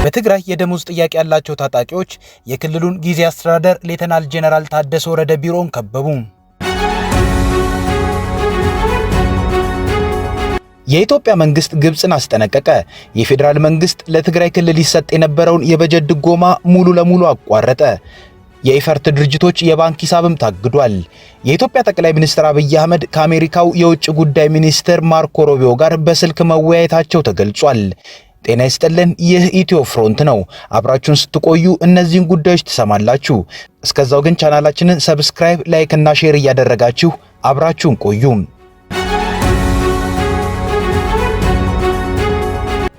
በትግራይ የደሞዝ ጥያቄ ያላቸው ታጣቂዎች የክልሉን ጊዜ አስተዳደር ሌተናል ጄኔራል ታደሰ ወረደ ቢሮን ከበቡ። የኢትዮጵያ መንግስት ግብጽን አስጠነቀቀ። የፌዴራል መንግስት ለትግራይ ክልል ይሰጥ የነበረውን የበጀት ድጎማ ሙሉ ለሙሉ አቋረጠ። የኢፈርት ድርጅቶች የባንክ ሂሳብም ታግዷል። የኢትዮጵያ ጠቅላይ ሚኒስትር አብይ አህመድ ከአሜሪካው የውጭ ጉዳይ ሚኒስትር ማርኮ ሩቢዮ ጋር በስልክ መወያየታቸው ተገልጿል። ጤና ይስጥልን፣ ይህ ኢትዮ ፍሮንት ነው። አብራችሁን ስትቆዩ እነዚህን ጉዳዮች ትሰማላችሁ። እስከዛው ግን ቻናላችንን ሰብስክራይብ፣ ላይክ እና ሼር እያደረጋችሁ አብራችሁን ቆዩ።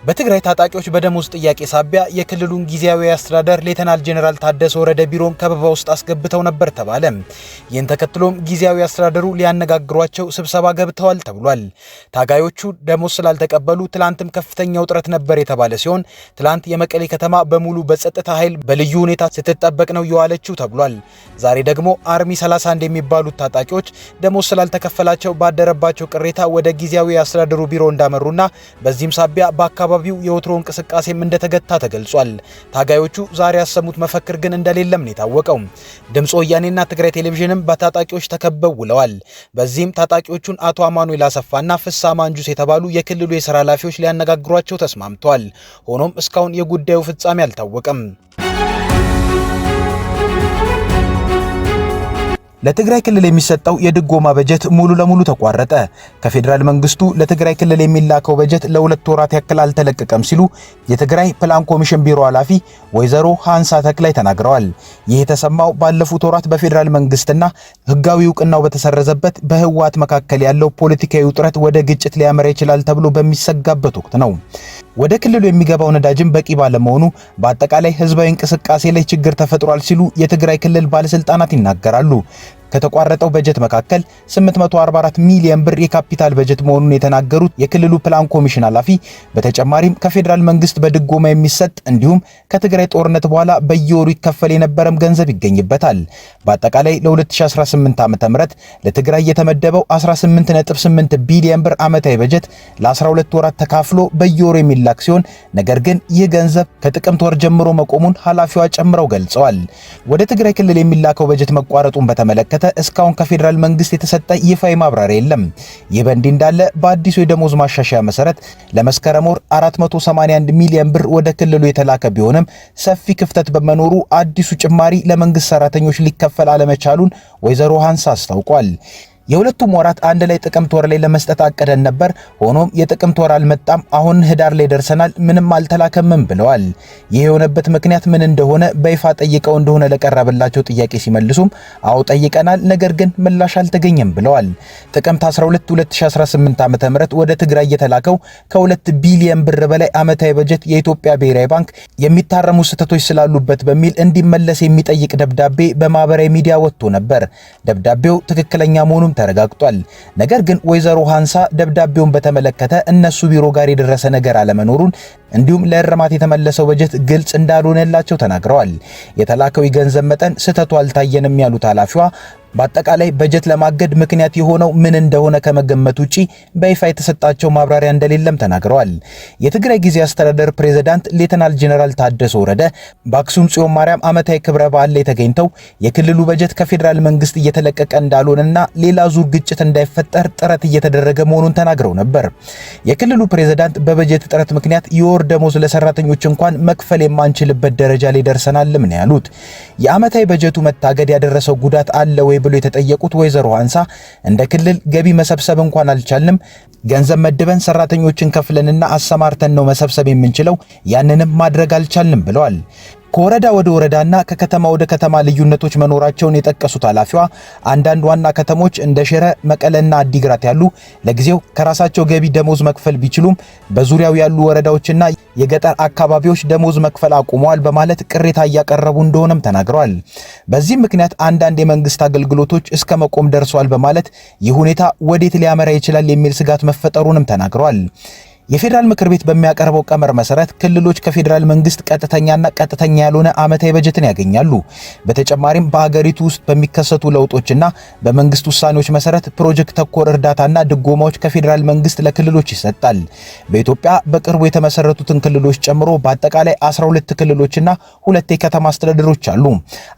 በትግራይ ታጣቂዎች በደሞዝ ጥያቄ ሳቢያ የክልሉን ጊዜያዊ አስተዳደር ሌተናል ጄኔራል ታደሰ ወረደ ቢሮን ከበባ ውስጥ አስገብተው ነበር ተባለ። ይህን ተከትሎም ጊዜያዊ አስተዳደሩ ሊያነጋግሯቸው ስብሰባ ገብተዋል ተብሏል። ታጋዮቹ ደሞዝ ስላልተቀበሉ ትላንትም ከፍተኛ ውጥረት ነበር የተባለ ሲሆን ትላንት የመቀሌ ከተማ በሙሉ በጸጥታ ኃይል በልዩ ሁኔታ ስትጠበቅ ነው የዋለችው ተብሏል። ዛሬ ደግሞ አርሚ 31 የሚባሉት ታጣቂዎች ደሞዝ ስላልተከፈላቸው ባደረባቸው ቅሬታ ወደ ጊዜያዊ አስተዳደሩ ቢሮ እንዳመሩና በዚህም ሳቢያ በአካባቢ የወትሮ እንቅስቃሴም እንደተገታ ተገልጿል። ታጋዮቹ ዛሬ ያሰሙት መፈክር ግን እንደሌለም ነው የታወቀው። ድምጽ ወያኔና ትግራይ ቴሌቪዥንም በታጣቂዎች ተከበው ውለዋል። በዚህም ታጣቂዎቹን አቶ አማኑኤል አሰፋና ፍሳ ማንጁስ የተባሉ የክልሉ የሥራ ኃላፊዎች ሊያነጋግሯቸው ተስማምተዋል። ሆኖም እስካሁን የጉዳዩ ፍጻሜ አልታወቀም። ለትግራይ ክልል የሚሰጠው የድጎማ በጀት ሙሉ ለሙሉ ተቋረጠ። ከፌዴራል መንግስቱ ለትግራይ ክልል የሚላከው በጀት ለሁለት ወራት ያክል አልተለቀቀም ሲሉ የትግራይ ፕላን ኮሚሽን ቢሮ ኃላፊ ወይዘሮ ሃንሳ ተክላይ ተናግረዋል። ይህ የተሰማው ባለፉት ወራት በፌዴራል መንግስትና ህጋዊ እውቅናው በተሰረዘበት በህወሓት መካከል ያለው ፖለቲካዊ ውጥረት ወደ ግጭት ሊያመራ ይችላል ተብሎ በሚሰጋበት ወቅት ነው። ወደ ክልሉ የሚገባው ነዳጅም በቂ ባለመሆኑ በአጠቃላይ ህዝባዊ እንቅስቃሴ ላይ ችግር ተፈጥሯል ሲሉ የትግራይ ክልል ባለስልጣናት ይናገራሉ። ከተቋረጠው በጀት መካከል 844 ሚሊዮን ብር የካፒታል በጀት መሆኑን የተናገሩት የክልሉ ፕላን ኮሚሽን ኃላፊ በተጨማሪም ከፌዴራል መንግስት በድጎማ የሚሰጥ እንዲሁም ከትግራይ ጦርነት በኋላ በየወሩ ይከፈል የነበረም ገንዘብ ይገኝበታል። በአጠቃላይ ለ2018 ዓ.ም ለትግራይ የተመደበው 18.8 ቢሊዮን ብር ዓመታዊ በጀት ለ12 ወራት ተካፍሎ በየወሩ የሚላክ ሲሆን ነገር ግን ይህ ገንዘብ ከጥቅምት ወር ጀምሮ መቆሙን ኃላፊዋ ጨምረው ገልጸዋል። ወደ ትግራይ ክልል የሚላከው በጀት መቋረጡን በተመለከተ እስካሁን ከፌዴራል መንግስት የተሰጠ ይፋዊ ማብራሪያ የለም። ይህ በእንዲህ እንዳለ በአዲሱ የደሞዝ ማሻሻያ መሰረት ለመስከረም ወር 481 ሚሊዮን ብር ወደ ክልሉ የተላከ ቢሆንም ሰፊ ክፍተት በመኖሩ አዲሱ ጭማሪ ለመንግስት ሰራተኞች ሊከፈል አለመቻሉን ወይዘሮ ሃንሳ አስታውቋል። የሁለቱም ወራት አንድ ላይ ጥቅምት ወር ላይ ለመስጠት አቀደን ነበር። ሆኖም የጥቅምት ወር አልመጣም። አሁን ህዳር ላይ ደርሰናል። ምንም አልተላከምም ብለዋል። ይህ የሆነበት ምክንያት ምን እንደሆነ በይፋ ጠይቀው እንደሆነ ለቀረበላቸው ጥያቄ ሲመልሱም አዎ ጠይቀናል፣ ነገር ግን ምላሽ አልተገኘም ብለዋል። ጥቅምት 12 2018 ዓ.ም ወደ ትግራይ የተላከው ከ2 ቢሊዮን ብር በላይ ዓመታዊ በጀት የኢትዮጵያ ብሔራዊ ባንክ የሚታረሙ ስህተቶች ስላሉበት በሚል እንዲመለስ የሚጠይቅ ደብዳቤ በማህበራዊ ሚዲያ ወጥቶ ነበር። ደብዳቤው ትክክለኛ መሆኑን ተረጋግጧል። ነገር ግን ወይዘሮ ሃንሳ ደብዳቤውን በተመለከተ እነሱ ቢሮ ጋር የደረሰ ነገር አለመኖሩን እንዲሁም ለእርማት የተመለሰው በጀት ግልጽ እንዳልሆነላቸው ተናግረዋል። የተላከው የገንዘብ መጠን ስህተቱ አልታየንም ያሉት ኃላፊዋ በአጠቃላይ በጀት ለማገድ ምክንያት የሆነው ምን እንደሆነ ከመገመት ውጪ በይፋ የተሰጣቸው ማብራሪያ እንደሌለም ተናግረዋል። የትግራይ ጊዜ አስተዳደር ፕሬዝዳንት ሌተናል ጄኔራል ታደሰ ወረደ በአክሱም ጽዮን ማርያም ዓመታዊ ክብረ በዓል ላይ ተገኝተው የክልሉ በጀት ከፌዴራል መንግስት እየተለቀቀ እንዳልሆነና ሌላ ዙር ግጭት እንዳይፈጠር ጥረት እየተደረገ መሆኑን ተናግረው ነበር። የክልሉ ፕሬዝዳንት በበጀት እጥረት ምክንያት የወር ደሞዝ ለሰራተኞች እንኳን መክፈል የማንችልበት ደረጃ ላይ ደርሰናል ነው ያሉት። የዓመታዊ በጀቱ መታገድ ያደረሰው ጉዳት አለ ወይ ብሎ የተጠየቁት ወይዘሮ ሃንሳ እንደ ክልል ገቢ መሰብሰብ እንኳን አልቻልንም። ገንዘብ መድበን ሰራተኞችን ከፍለንና አሰማርተን ነው መሰብሰብ የምንችለው፣ ያንንም ማድረግ አልቻልንም ብለዋል። ከወረዳ ወደ ወረዳና ከከተማ ወደ ከተማ ልዩነቶች መኖራቸውን የጠቀሱት ኃላፊዋ አንዳንድ ዋና ከተሞች እንደ ሽረ፣ መቀለና አዲግራት ያሉ ለጊዜው ከራሳቸው ገቢ ደሞዝ መክፈል ቢችሉም በዙሪያው ያሉ ወረዳዎችና የገጠር አካባቢዎች ደሞዝ መክፈል አቁመዋል በማለት ቅሬታ እያቀረቡ እንደሆነም ተናግረዋል። በዚህ ምክንያት አንዳንድ የመንግስት አገልግሎቶች እስከ መቆም ደርሷል በማለት ይህ ሁኔታ ወዴት ሊያመራ ይችላል የሚል ስጋት መፈጠሩንም ተናግረዋል። የፌዴራል ምክር ቤት በሚያቀርበው ቀመር መሰረት ክልሎች ከፌዴራል መንግስት ቀጥተኛና ቀጥተኛ ያልሆነ ዓመታዊ በጀትን ያገኛሉ። በተጨማሪም በሀገሪቱ ውስጥ በሚከሰቱ ለውጦችና በመንግስት ውሳኔዎች መሰረት ፕሮጀክት ተኮር እርዳታና ድጎማዎች ከፌዴራል መንግስት ለክልሎች ይሰጣል። በኢትዮጵያ በቅርቡ የተመሰረቱትን ክልሎች ጨምሮ በአጠቃላይ 12 ክልሎችና 2 የከተማ አስተዳደሮች አሉ።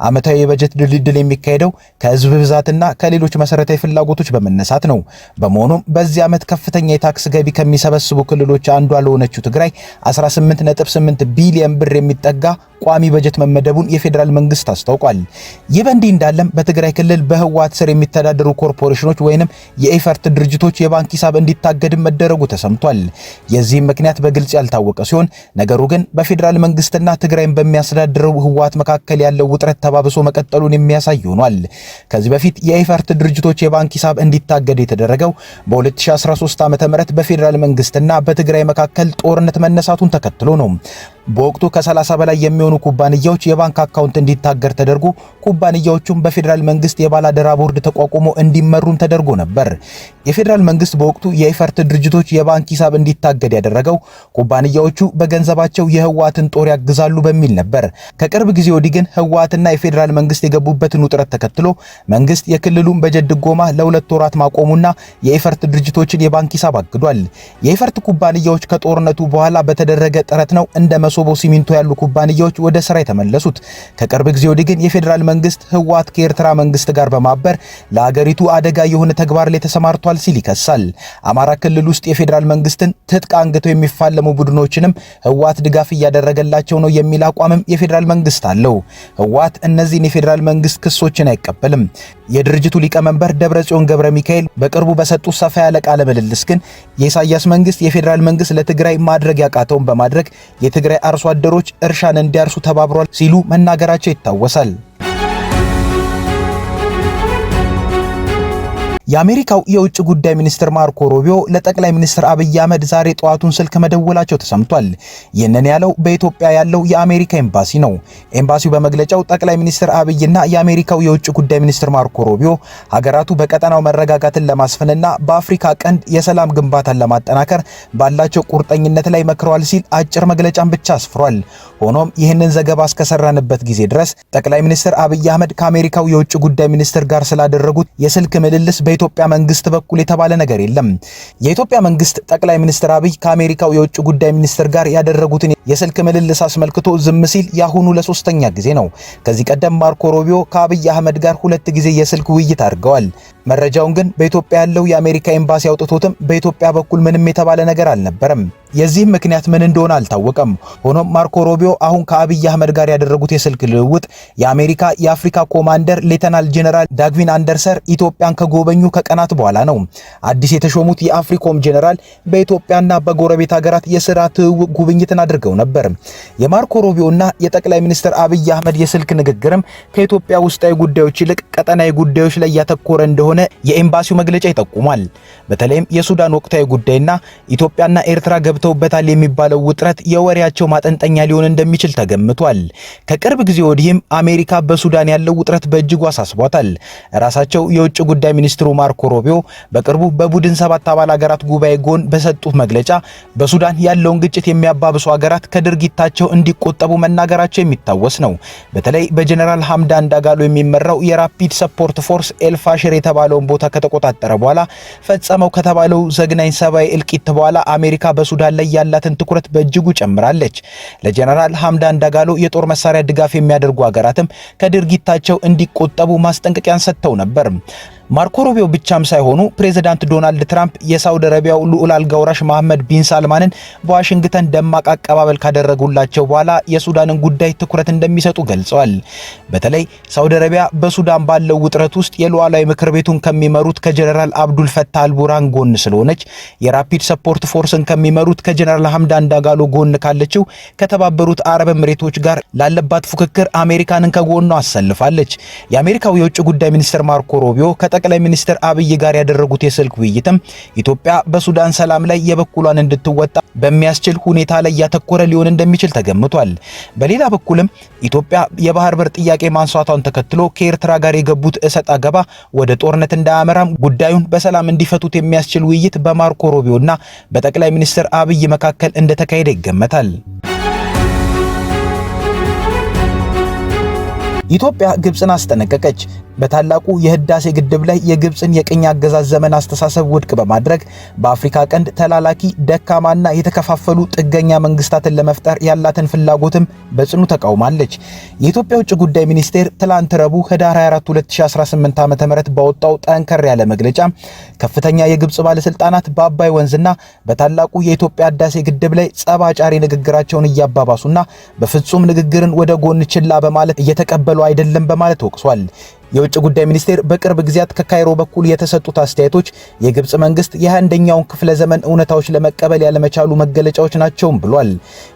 ዓመታዊ የበጀት ድልድል የሚካሄደው ከህዝብ ብዛትና ከሌሎች መሰረታዊ ፍላጎቶች በመነሳት ነው። በመሆኑም በዚህ ዓመት ከፍተኛ የታክስ ገቢ ከሚሰበስቡ ክልሎች አንዷ ለሆነችው ትግራይ 18.8 ቢሊዮን ብር የሚጠጋ ቋሚ በጀት መመደቡን የፌዴራል መንግስት አስታውቋል። ይህ በእንዲህ እንዳለም በትግራይ ክልል በህወሓት ስር የሚተዳደሩ ኮርፖሬሽኖች ወይንም የኢፈርት ድርጅቶች የባንክ ሂሳብ እንዲታገድ መደረጉ ተሰምቷል። የዚህም ምክንያት በግልጽ ያልታወቀ ሲሆን ነገሩ ግን በፌዴራል መንግስትና ትግራይን በሚያስተዳድረው ህወሓት መካከል ያለው ውጥረት ተባብሶ መቀጠሉን የሚያሳይ ሆኗል። ከዚህ በፊት የኢፈርት ድርጅቶች የባንክ ሂሳብ እንዲታገድ የተደረገው በ2013 ዓ.ም በፌዴራል መንግስትና በትግራይ መካከል ጦርነት መነሳቱን ተከትሎ ነው። በወቅቱ ከ30 በላይ የሚሆኑ ኩባንያዎች የባንክ አካውንት እንዲታገድ ተደርጎ ኩባንያዎቹም በፌዴራል መንግስት የባላደራ ቦርድ ተቋቁሞ እንዲመሩም ተደርጎ ነበር። የፌዴራል መንግስት በወቅቱ የኢፈርት ድርጅቶች የባንክ ሂሳብ እንዲታገድ ያደረገው ኩባንያዎቹ በገንዘባቸው የህወሓትን ጦር ያግዛሉ በሚል ነበር። ከቅርብ ጊዜ ወዲህ ግን ህወሓትና የፌዴራል መንግስት የገቡበትን ውጥረት ተከትሎ መንግስት የክልሉን በጀት ድጎማ ለ2 ወራት ማቆሙና የኢፈርት ድርጅቶችን የባንክ ሂሳብ አግዷል። የኢፈርት ኩባንያዎች ከጦርነቱ በኋላ በተደረገ ጥረት ነው እንደ መሶቦ ሲሚንቶ ያሉ ኩባንያዎች ወደ ስራ የተመለሱት። ከቅርብ ጊዜ ወዲህ ግን የፌዴራል መንግስት ህወሓት ከኤርትራ መንግስት ጋር በማበር ለሀገሪቱ አደጋ የሆነ ተግባር ላይ ተሰማርቷል ሲል ይከሳል። አማራ ክልል ውስጥ የፌዴራል መንግስትን ትጥቅ አንግተው የሚፋለሙ ቡድኖችንም ህወሓት ድጋፍ እያደረገላቸው ነው የሚል አቋምም የፌዴራል መንግስት አለው። ህወሓት እነዚህን የፌዴራል መንግስት ክሶችን አይቀበልም። የድርጅቱ ሊቀመንበር ደብረጽዮን ገብረ ሚካኤል በቅርቡ በሰጡት ሰፋ ያለ ቃለ ምልልስ ግን የኢሳያስ መንግስት የፌዴራል መንግስት ለትግራይ ማድረግ ያቃተውን በማድረግ የትግራይ አርሶ አደሮች እርሻን እንዲያርሱ ተባብሯል ሲሉ መናገራቸው ይታወሳል። የአሜሪካው የውጭ ጉዳይ ሚኒስትር ማርኮ ሩቢዮ ለጠቅላይ ሚኒስትር አብይ አህመድ ዛሬ ጠዋቱን ስልክ መደወላቸው ተሰምቷል። ይህንን ያለው በኢትዮጵያ ያለው የአሜሪካ ኤምባሲ ነው። ኤምባሲው በመግለጫው ጠቅላይ ሚኒስትር አብይና የአሜሪካው የውጭ ጉዳይ ሚኒስትር ማርኮ ሩቢዮ ሀገራቱ በቀጠናው መረጋጋትን ለማስፈንና በአፍሪካ ቀንድ የሰላም ግንባታን ለማጠናከር ባላቸው ቁርጠኝነት ላይ መክረዋል ሲል አጭር መግለጫን ብቻ አስፍሯል። ሆኖም ይህንን ዘገባ እስከሰራንበት ጊዜ ድረስ ጠቅላይ ሚኒስትር አብይ አህመድ ከአሜሪካው የውጭ ጉዳይ ሚኒስትር ጋር ስላደረጉት የስልክ ምልልስ የኢትዮጵያ መንግስት በኩል የተባለ ነገር የለም። የኢትዮጵያ መንግስት ጠቅላይ ሚኒስትር አብይ ከአሜሪካው የውጭ ጉዳይ ሚኒስትር ጋር ያደረጉትን የስልክ ምልልስ አስመልክቶ ዝም ሲል ያሁኑ ለሶስተኛ ጊዜ ነው። ከዚህ ቀደም ማርኮ ሩቢዮ ከአብይ አህመድ ጋር 2 ጊዜ የስልክ ውይይት አድርገዋል። መረጃውን ግን በኢትዮጵያ ያለው የአሜሪካ ኤምባሲ አውጥቶትም በኢትዮጵያ በኩል ምንም የተባለ ነገር አልነበረም። የዚህም ምክንያት ምን እንደሆነ አልታወቀም። ሆኖም ማርኮ ሩቢዮ አሁን ከአብይ አህመድ ጋር ያደረጉት የስልክ ልውውጥ የአሜሪካ የአፍሪካ ኮማንደር ሌተናል ጄኔራል ዳግቪን አንደርሰን ኢትዮጵያን ከጎበኙ ከቀናት በኋላ ነው። አዲስ የተሾሙት የአፍሪኮም ጄኔራል በኢትዮጵያና በጎረቤት ሀገራት የሥራ ትውውቅ ጉብኝትን አድርገው ነበር። የማርኮ ሩቢዮና የጠቅላይ ሚኒስትር አብይ አህመድ የስልክ ንግግርም ከኢትዮጵያ ውስጣዊ ጉዳዮች ይልቅ ቀጠናዊ ጉዳዮች ላይ ያተኮረ እንደሆነ የኤምባሲው መግለጫ ይጠቁማል። በተለይም የሱዳን ወቅታዊ ጉዳይና ኢትዮጵያና ኤርትራ ገብተውበታል የሚባለው ውጥረት የወሬያቸው ማጠንጠኛ ሊሆን እንደሚችል ተገምቷል። ከቅርብ ጊዜ ወዲህም አሜሪካ በሱዳን ያለው ውጥረት በእጅጉ አሳስቧታል። ራሳቸው የውጭ ጉዳይ ሚኒስትሩ ማርኮ ሩቢዮ በቅርቡ በቡድን 7 አባል ሀገራት ጉባኤ ጎን በሰጡት መግለጫ በሱዳን ያለውን ግጭት የሚያባብሱ ሀገራት ከድርጊታቸው እንዲቆጠቡ መናገራቸው የሚታወስ ነው። በተለይ በጀነራል ሐምዳን ዳጋሎ የሚመራው የራፒድ ሰፖርት ፎርስ ኤልፋሽር የተባለውን ቦታ ከተቆጣጠረ በኋላ ፈጸመው ከተባለው ዘግናኝ ሰብአዊ እልቂት በኋላ አሜሪካ በሱዳን ላይ ያላትን ትኩረት በእጅጉ ጨምራለች። ለጀነራል ሐምዳን ዳጋሎ የጦር መሳሪያ ድጋፍ የሚያደርጉ ሀገራትም ከድርጊታቸው እንዲቆጠቡ ማስጠንቀቂያን ሰጥተው ነበር። ማርኮ ሩቢዮ ብቻም ሳይሆኑ ፕሬዝዳንት ዶናልድ ትራምፕ የሳውዲ አረቢያው ልዑል አልጋ ወራሽ መሐመድ ቢን ሳልማንን በዋሽንግተን ደማቅ አቀባበል ካደረጉላቸው በኋላ የሱዳንን ጉዳይ ትኩረት እንደሚሰጡ ገልጸዋል። በተለይ ሳውዲ አረቢያ በሱዳን ባለው ውጥረት ውስጥ የሉዓላዊ ምክር ቤቱን ከሚመሩት ከጀነራል አብዱል ፈታህ አልቡርሃን ጎን ስለሆነች የራፒድ ሰፖርት ፎርስን ከሚመሩት ከጀነራል ሐምዳን ዳጋሎ ጎን ካለችው ከተባበሩት አረብ ኤምሬቶች ጋር ላለባት ፉክክር አሜሪካንን ከጎኗ አሰልፋለች። የአሜሪካው የውጭ ጉዳይ ሚኒስትር ማርኮ ሩቢዮ ከጠቅላይ ሚኒስትር አብይ ጋር ያደረጉት የስልክ ውይይትም ኢትዮጵያ በሱዳን ሰላም ላይ የበኩሏን እንድትወጣ በሚያስችል ሁኔታ ላይ ያተኮረ ሊሆን እንደሚችል ተገምቷል። በሌላ በኩልም ኢትዮጵያ የባህር በር ጥያቄ ማንሳቷን ተከትሎ ከኤርትራ ጋር የገቡት እሰጥ አገባ ወደ ጦርነት እንዳያመራም ጉዳዩን በሰላም እንዲፈቱት የሚያስችል ውይይት በማርኮ ሩቢዮና በጠቅላይ ሚኒስትር አብይ መካከል እንደተካሄደ ይገመታል። ኢትዮጵያ ግብጽን አስጠነቀቀች። በታላቁ የህዳሴ ግድብ ላይ የግብጽን የቅኝ አገዛዝ ዘመን አስተሳሰብ ውድቅ በማድረግ በአፍሪካ ቀንድ ተላላኪ ደካማና የተከፋፈሉ ጥገኛ መንግስታትን ለመፍጠር ያላትን ፍላጎትም በጽኑ ተቃውማለች። የኢትዮጵያ ውጭ ጉዳይ ሚኒስቴር ትላንት ረቡዕ ህዳር 24 2018 ዓ.ም ባወጣው ጠንከር ያለ መግለጫ ከፍተኛ የግብጽ ባለስልጣናት በአባይ ወንዝና በታላቁ የኢትዮጵያ ህዳሴ ግድብ ላይ ጸባጫሪ ንግግራቸውን እያባባሱና በፍጹም ንግግርን ወደ ጎን ችላ በማለት እየተቀበሉ አይደለም በማለት ወቅሷል። የውጭ ጉዳይ ሚኒስቴር በቅርብ ጊዜያት ከካይሮ በኩል የተሰጡት አስተያየቶች የግብጽ መንግስት የ21ኛው ክፍለ ዘመን እውነታዎች ለመቀበል ያለመቻሉ መገለጫዎች ናቸውም ብሏል።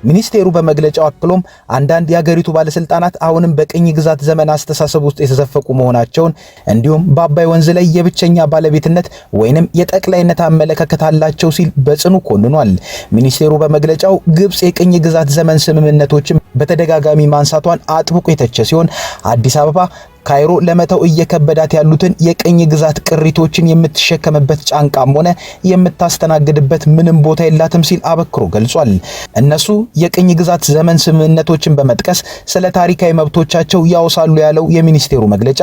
ሚኒስቴሩ በመግለጫው አክሎም አንዳንድ የሀገሪቱ ባለስልጣናት አሁንም በቅኝ ግዛት ዘመን አስተሳሰብ ውስጥ የተዘፈቁ መሆናቸውን እንዲሁም በአባይ ወንዝ ላይ የብቸኛ ባለቤትነት ወይንም የጠቅላይነት አመለካከት አላቸው ሲል በጽኑ ኮንኗል። ሚኒስቴሩ በመግለጫው ግብጽ የቅኝ ግዛት ዘመን ስምምነቶችን በተደጋጋሚ ማንሳቷን አጥብቆ የተቸ ሲሆን አዲስ አበባ ካይሮ ለመተው እየከበዳት ያሉትን የቅኝ ግዛት ቅሪቶችን የምትሸከምበት ጫንቃም ሆነ የምታስተናግድበት ምንም ቦታ የላትም ሲል አበክሮ ገልጿል። እነሱ የቅኝ ግዛት ዘመን ስምምነቶችን በመጥቀስ ስለ ታሪካዊ መብቶቻቸው ያወሳሉ ያለው የሚኒስቴሩ መግለጫ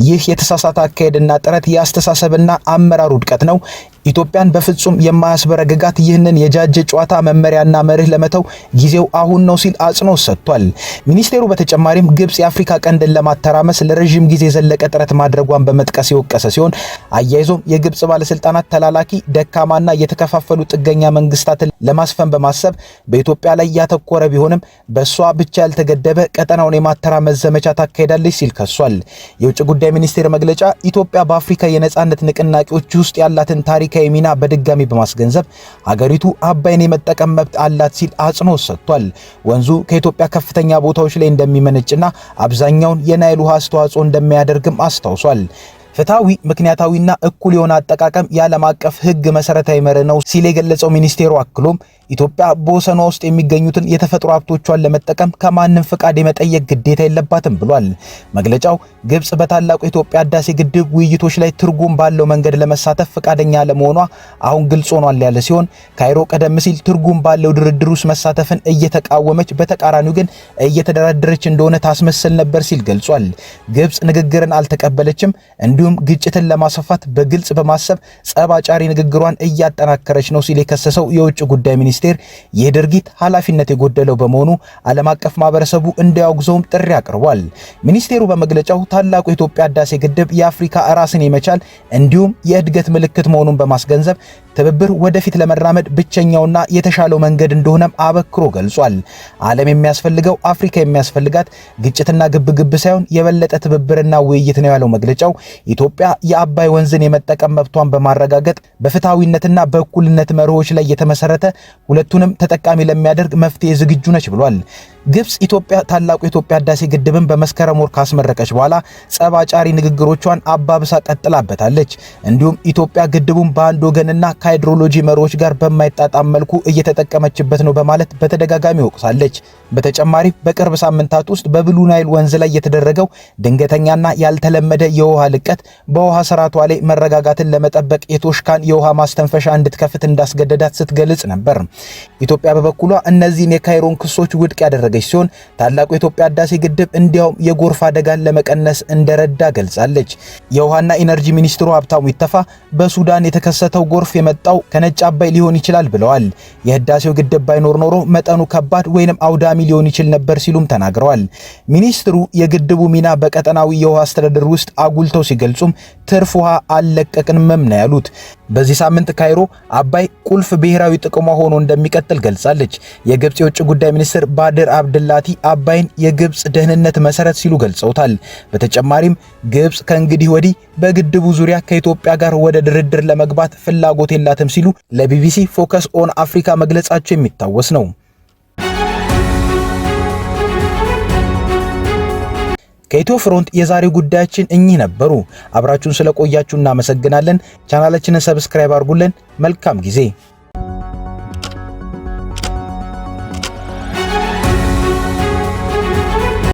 ይህ የተሳሳተ አካሄድና ጥረት የአስተሳሰብና አመራር ውድቀት ነው። ኢትዮጵያን በፍጹም የማያስበረግጋት ይህንን የጃጀ ጨዋታ መመሪያና መርህ ለመተው ጊዜው አሁን ነው ሲል አጽንኦት ሰጥቷል። ሚኒስቴሩ በተጨማሪም ግብጽ የአፍሪካ ቀንድን ለማተራመስ ለረጅም ጊዜ ዘለቀ ጥረት ማድረጓን በመጥቀስ የወቀሰ ሲሆን አያይዞም የግብጽ ባለስልጣናት ተላላኪ ደካማና የተከፋፈሉ ጥገኛ መንግስታትን ለማስፈን በማሰብ በኢትዮጵያ ላይ ያተኮረ ቢሆንም በሷ ብቻ ያልተገደበ ቀጠናውን የማተራመስ ዘመቻ ታካሄዳለች ሲል ከሷል። የውጭ ጉዳይ ሚኒስቴር መግለጫ ኢትዮጵያ በአፍሪካ የነጻነት ንቅናቄዎች ውስጥ ያላትን ታሪክ ሚና በድጋሚ በማስገንዘብ ሀገሪቱ አባይን የመጠቀም መብት አላት ሲል አጽንኦት ሰጥቷል። ወንዙ ከኢትዮጵያ ከፍተኛ ቦታዎች ላይ እንደሚመነጭና አብዛኛውን የናይል ውሃ አስተዋጽኦ እንደሚያደርግም አስታውሷል። ፍትሃዊ ምክንያታዊና እኩል የሆነ አጠቃቀም የዓለም አቀፍ ሕግ መሰረታዊ መርህ ነው ሲል የገለጸው ሚኒስቴሩ አክሎም ኢትዮጵያ በወሰኗ ውስጥ የሚገኙትን የተፈጥሮ ሀብቶቿን ለመጠቀም ከማንም ፍቃድ የመጠየቅ ግዴታ የለባትም ብሏል። መግለጫው ግብጽ በታላቁ የኢትዮጵያ ህዳሴ ግድብ ውይይቶች ላይ ትርጉም ባለው መንገድ ለመሳተፍ ፍቃደኛ ለመሆኗ አሁን ግልጽ ሆኗል ያለ ሲሆን ካይሮ ቀደም ሲል ትርጉም ባለው ድርድር ውስጥ መሳተፍን እየተቃወመች በተቃራኒው ግን እየተደራደረች እንደሆነ ታስመስል ነበር ሲል ገልጿል። ግብጽ ንግግርን አልተቀበለችም፣ እንዲሁም ግጭትን ለማስፋፋት በግልጽ በማሰብ ጸባጫሪ ንግግሯን እያጠናከረች ነው ሲል የከሰሰው የውጭ ጉዳይ ሚኒስቴር ይህ ድርጊት ኃላፊነት የጎደለው በመሆኑ ዓለም አቀፍ ማህበረሰቡ እንዲያወግዘውም ጥሪ አቅርቧል። ሚኒስቴሩ በመግለጫው ታላቁ የኢትዮጵያ ህዳሴ ግድብ የአፍሪካ ራስን የመቻል እንዲሁም የእድገት ምልክት መሆኑን በማስገንዘብ ትብብር ወደፊት ለመራመድ ብቸኛውና የተሻለው መንገድ እንደሆነም አበክሮ ገልጿል። ዓለም የሚያስፈልገው አፍሪካ የሚያስፈልጋት ግጭትና ግብግብ ሳይሆን የበለጠ ትብብርና ውይይት ነው ያለው መግለጫው ኢትዮጵያ የአባይ ወንዝን የመጠቀም መብቷን በማረጋገጥ በፍትሃዊነትና በእኩልነት መርሆች ላይ የተመሰረተ ሁለቱንም ተጠቃሚ ለሚያደርግ መፍትሄ ዝግጁ ነች ብሏል። ግብጽ ኢትዮጵያ ታላቁ የኢትዮጵያ ህዳሴ ግድብን በመስከረም ወር ካስመረቀች በኋላ ጸባጫሪ ንግግሮቿን አባብሳ ቀጥላበታለች። እንዲሁም ኢትዮጵያ ግድቡን በአንድ ወገንና ከሃይድሮሎጂ መርሆች ጋር በማይጣጣም መልኩ እየተጠቀመችበት ነው በማለት በተደጋጋሚ ወቅሳለች። በተጨማሪ በቅርብ ሳምንታት ውስጥ በብሉ ናይል ወንዝ ላይ የተደረገው ድንገተኛና ያልተለመደ የውሃ ልቀት በውሃ ስርዓቷ ላይ መረጋጋትን ለመጠበቅ የቶሽካን የውሃ ማስተንፈሻ እንድትከፍት እንዳስገደዳት ስትገልጽ ነበር። ኢትዮጵያ በበኩሏ እነዚህን የካይሮን ክሶች ውድቅ ያደረገች ሲሆን ታላቁ የኢትዮጵያ ህዳሴ ግድብ እንዲያውም የጎርፍ አደጋን ለመቀነስ እንደረዳ ገልጻለች። የውሃና ኢነርጂ ሚኒስትሩ ሀብታሙ ኢተፋ በሱዳን የተከሰተው ጎርፍ የመጣው ከነጭ አባይ ሊሆን ይችላል ብለዋል። የህዳሴው ግድብ ባይኖር ኖሮ መጠኑ ከባድ ወይንም አውዳሚ ሊሆን ይችል ነበር ሲሉም ተናግረዋል። ሚኒስትሩ የግድቡ ሚና በቀጠናዊ የውሃ አስተዳደር ውስጥ አጉልተው ሲገልጹም ትርፍ ውሃ አልለቀቅንም ነው ያሉት። በዚህ ሳምንት ካይሮ አባይ ቁልፍ ብሔራዊ ጥቅሟ ሆኖ እንደሚቀጥል ገልጻለች። የግብጽ የውጭ ጉዳይ ሚኒስትር ባድር አብድላቲ አባይን የግብጽ ደህንነት መሰረት ሲሉ ገልጸውታል። በተጨማሪም ግብጽ ከእንግዲህ ወዲህ በግድቡ ዙሪያ ከኢትዮጵያ ጋር ወደ ድርድር ለመግባት ፍላጎት የላትም ሲሉ ለቢቢሲ ፎከስ ኦን አፍሪካ መግለጻቸው የሚታወስ ነው። ከኢትዮ ፍሮንት የዛሬው ጉዳያችን እኚህ ነበሩ። አብራችሁን ስለቆያችሁ እናመሰግናለን። ቻናላችንን ሰብስክራይብ አድርጉልን። መልካም ጊዜ